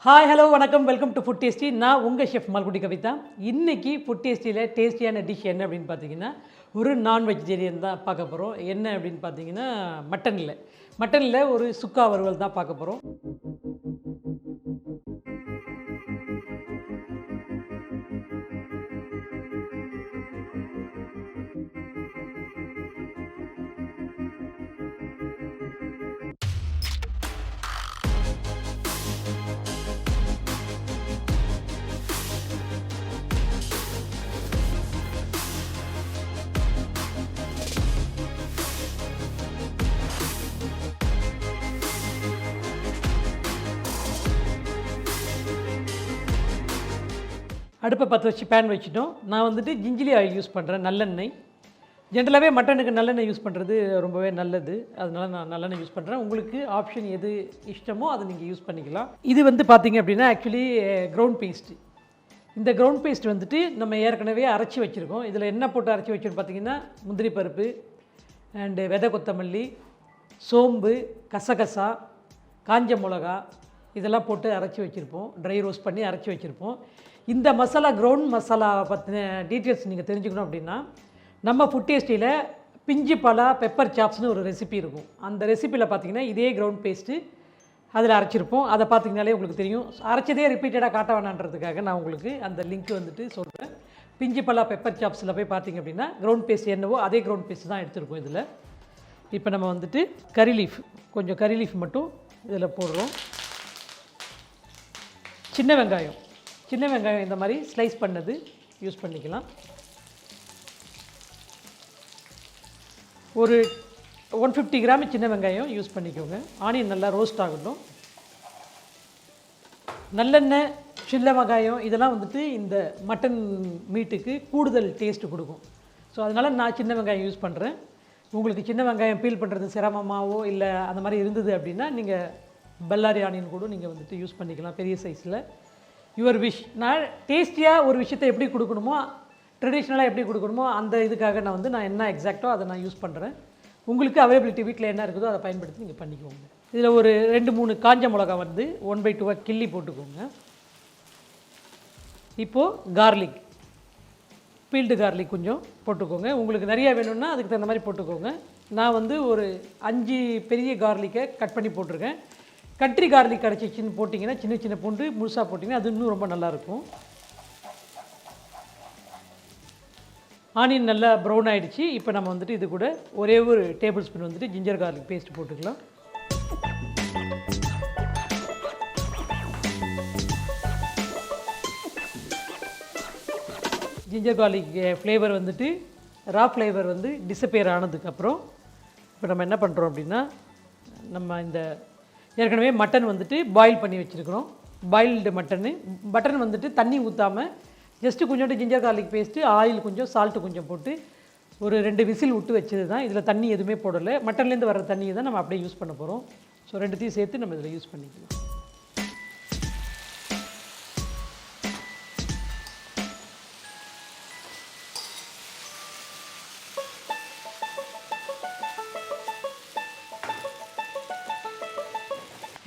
Hi hello வணக்கம் welcome to food tasty. நான் உங்கள் ஷெஃப் மால்குடி கவிதா. இன்றைக்கி ஃபுட் டேஸ்டியில் டேஸ்டியான டிஷ் என்ன அப்படின்னு பார்த்தீங்கன்னா ஒரு நான் வெஜிடேரியன் தான் பார்க்க போகிறோம். என்ன அப்படின்னு பார்த்தீங்கன்னா மட்டனில் ஒரு சுக்கா வறுவல் தான் பார்க்க போகிறோம். அடுப்பை பற்ற வச்சு பேன் வச்சுட்டோம். நான் வந்துட்டு ஜிஞ்சிலி ஆயில் யூஸ் பண்ணுறேன், நல்லெண்ணெய். ஜென்ரலாகவே மட்டனுக்கு நல்லெண்ணெய் யூஸ் பண்ணுறது ரொம்பவே நல்லது. அதனால் நான் நல்லெண்ணெய் யூஸ் பண்ணுறேன். உங்களுக்கு ஆப்ஷன் எது இஷ்டமோ அதை நீங்கள் யூஸ் பண்ணிக்கலாம். இது வந்து பார்த்திங்க அப்படின்னா ஆக்சுவலி கிரவுண்ட் பேஸ்ட்டு. இந்த கிரவுண்ட் பேஸ்ட் வந்துட்டு நம்ம ஏற்கனவே அரைச்சி வச்சுருக்கோம். இதில் என்ன போட்டு அரைச்சி வச்சுருக்கோம் பார்த்திங்கன்னா முந்திரி பருப்பு அண்டு விதை கொத்தமல்லி, சோம்பு, கசகசா, காஞ்ச மிளகா இதெல்லாம் போட்டு அரைச்சி வச்சுருப்போம். ட்ரை ரோஸ்ட் பண்ணி அரைச்சி வச்சுருப்போம். இந்த மசாலா கிரவுண்ட் மசாலா பற்றின டீட்டெயில்ஸ் நீங்கள் தெரிஞ்சுக்கணும் அப்படின்னா நம்ம ஃபுட் டேஸ்டியில் பிஞ்சு பலா பெப்பர் சாப்ஸ்னு ஒரு ரெசிபி இருக்கும். அந்த ரெசிப்பியில் பார்த்திங்கன்னா இதே கிரவுண்ட் பேஸ்ட்டு அதில் அரைச்சிருப்போம். அதை பார்த்திங்கனாலே உங்களுக்கு தெரியும். அரைச்சதே ரிப்பீட்டடாக காட்ட வேணான்றதுக்காக நான் உங்களுக்கு அந்த லிங்க் வந்துட்டு சொல்கிறேன். பிஞ்சு பலா பெப்பர் சாப்ஸில் போய் பார்த்திங்க அப்படின்னா கிரவுண்ட் பேஸ்ட் என்னவோ அதே கிரவுண்ட் பேஸ்ட் தான் எடுத்துருக்கோம் இதில். இப்போ நம்ம வந்துட்டு கொஞ்சம் கறி லீஃப் மட்டும் இதில் போடுறோம். சின்ன வெங்காயம் இந்த மாதிரி ஸ்லைஸ் பண்ணது யூஸ் பண்ணிக்கலாம். ஒரு 150 கிராம் சின்ன வெங்காயம் யூஸ் பண்ணிக்கோங்க. ஆனியன் நல்லா ரோஸ்ட் ஆகட்டும். நல்லெண்ணெய், சின்ன வெங்காயம் இதெல்லாம் வந்துட்டு இந்த மட்டன் மீட்டுக்கு கூடுதல் டேஸ்ட்டு கொடுக்கும். ஸோ அதனால் நான் சின்ன வெங்காயம் யூஸ் பண்ணுறேன். உங்களுக்கு சின்ன வெங்காயம் பீல் பண்ணுறது சிரமமாகவோ இல்லை அந்த மாதிரி இருந்தது அப்படின்னா நீங்கள் பல்லாரி ஆனியன் கூட நீங்கள் வந்துட்டு யூஸ் பண்ணிக்கலாம் பெரிய சைஸில். Your wish. நான் டேஸ்டியாக ஒரு விஷயத்தை எப்படி கொடுக்கணுமோ, ட்ரெடிஷ்னலாக எப்படி கொடுக்கணுமோ அந்த இதுக்காக நான் என்ன எக்ஸாக்டோ அதை நான் யூஸ் பண்ணுறேன். உங்களுக்கு அவைலபிலிட்டி வீட்டில் என்ன இருக்குதோ அதை பயன்படுத்தி நீங்கள் பண்ணிக்கோங்க. இதில் ஒரு 2-3 காஞ்ச மிளகா வந்து 1/2 கிள்ளி போட்டுக்கோங்க. இப்போது கார்லிக், பீல்டு கார்லிக் கொஞ்சம் போட்டுக்கோங்க. உங்களுக்கு நிறையா வேணும்னா அதுக்கு தகுந்த மாதிரி போட்டுக்கோங்க. நான் வந்து ஒரு 5 பெரிய கார்லிக்கை கட் பண்ணி போட்டிருக்கேன். கட்ரி கார்லிக் கிடச்சிச்சின்னு போட்டிங்கன்னா சின்ன பூண்டு முழுசாக போட்டிங்கன்னா அது இன்னும் ரொம்ப நல்லாயிருக்கும். ஆனியன் நல்லா ப்ரௌன் ஆகிடுச்சு. இப்போ நம்ம வந்துட்டு இது கூட ஒரே ஒரு டேபிள் ஸ்பூன் வந்துட்டு ஜிஞ்சர் கார்லிக் பேஸ்ட் போட்டுக்கலாம். ஜிஞ்சர் கார்லிக் ஃப்ளேவர் வந்துட்டு ஃப்ளேவர் வந்து டிஸப்பியர் ஆனதுக்கப்புறம் இப்போ நம்ம என்ன பண்ணுறோம் அப்படின்னா நம்ம இந்த ஏற்கனவே மட்டன் வந்துட்டு பாயில் பண்ணி வச்சுருக்கிறோம். பாயில்டு மட்டன் வந்துட்டு தண்ணி ஊற்றாமல் ஜஸ்ட்டு கொஞ்சோண்டு ஜிஞ்சர் கார்லிக் பேஸ்ட்டு, ஆயில் கொஞ்சம், சால்ட்டு கொஞ்சம் போட்டு ஒரு 2 விசில் விட்டு வச்சது தான். இதில் தண்ணி எதுவுமே போடலை. மட்டன்லேருந்து வர தண்ணியை தான் நம்ம அப்படியே யூஸ் பண்ண போகிறோம். ஸோ 2த்தையும் சேர்த்து நம்ம இதில் யூஸ் பண்ணிக்கலாம்.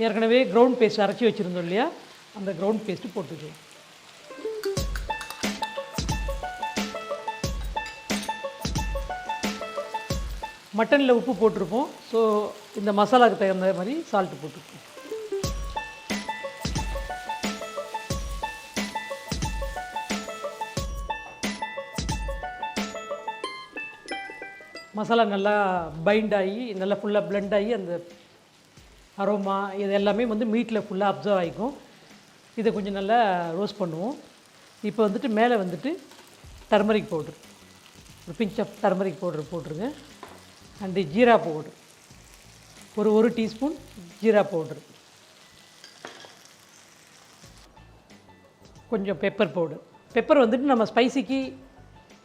ஏற்கனவே கிரவுண்ட் பேஸ்ட் அரைச்சி வச்சுருந்தோம் இல்லையா, அந்த கிரவுண்ட் பேஸ்ட்டு போட்டுக்குவோம். மட்டனில் உப்பு போட்டிருப்போம். ஸோ இந்த மசாலாவுக்கு தகுந்த மாதிரி சால்ட்டு போட்டுக்குவோம். மசாலா நல்லா பைண்ட் ஆகி நல்லா ஃபுல்லாக பிளெண்ட் ஆகி அந்த அரோமா இது எல்லாமே வந்து மீட்டில் ஃபுல்லாக அப்சர்வ் ஆகிக்கும். இதை கொஞ்சம் நல்லா ரோஸ்ட் பண்ணுவோம். இப்போ வந்துட்டு மேலே வந்துட்டு டர்மரிக் பவுட்ரு, ஒரு பிஞ்ச் ஆஃப் டர்மரிக் பவுட்ரு போட்டுருங்க. அண்டு ஜீரா பவுட்ரு ஒரு டீஸ்பூன் ஜீரா பவுட்ரு, கொஞ்சம் பெப்பர் வந்துட்டு நம்ம ஸ்பைசிக்கு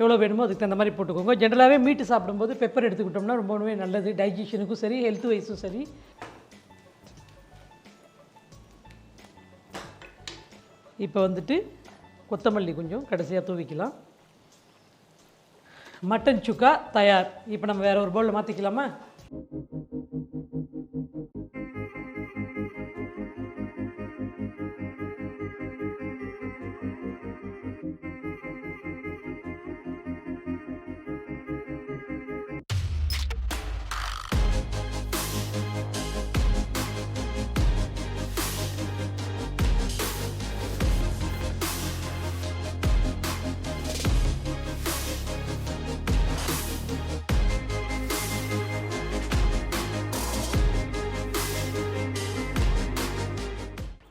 எவ்வளோ வேணுமோ அதுக்கு தகுந்த மாதிரி போட்டுக்கோங்க. ஜென்ரலாகவே மீட்டு சாப்பிடும்போது பெப்பர் எடுத்துக்கிட்டோம்னா ரொம்பவே நல்லது. டைஜஷனுக்கும் சரி, ஹெல்த் வைஸும் சரி. இப்போ வந்துட்டு கொத்தமல்லி கொஞ்சம் கடைசியாக தூவிக்கலாம். மட்டன் சுக்கா தயார். இப்போ நம்ம வேறு ஒரு பவுலில் மாற்றிக்கலாமா?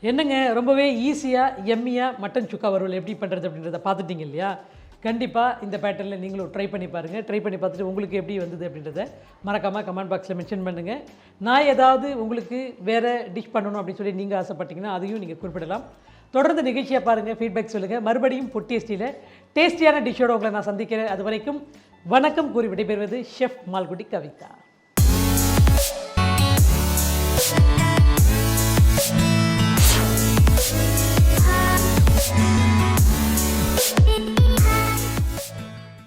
என்னங்க ரொம்பவே ஈஸியாக எம்மியாக மட்டன் சுக்கா வறுவல் எப்படி பண்ணுறது அப்படின்றத பார்த்துட்டிங்க இல்லையா? கண்டிப்பாக இந்த பேட்டர்னில் நீங்களும் ட்ரை பண்ணி பாருங்கள். ட்ரை பண்ணி பார்த்துட்டு உங்களுக்கு எப்படி வந்தது அப்படின்றத மறக்காமல் கமெண்ட் பாக்ஸில் மென்ஷன் பண்ணுங்கள். நான் ஏதாவது உங்களுக்கு வேறு டிஷ் பண்ணணும் அப்படின்னு சொல்லி நீங்கள் ஆசைப்பட்டீங்கன்னா அதையும் நீங்கள் குறிப்பிடலாம். தொடர்ந்து நிகழ்ச்சியாக பாருங்கள், ஃபீட்பேக் சொல்லுங்கள். மறுபடியும் ஃபுட்டேஸ்டியில் டேஸ்டியான டிஷ்ஷோடு உங்களை நான் சந்திக்கிறேன். அது வரைக்கும் வணக்கம் கூறி விடைபெறுவது ஷெஃப் மால்குடி கவிதா.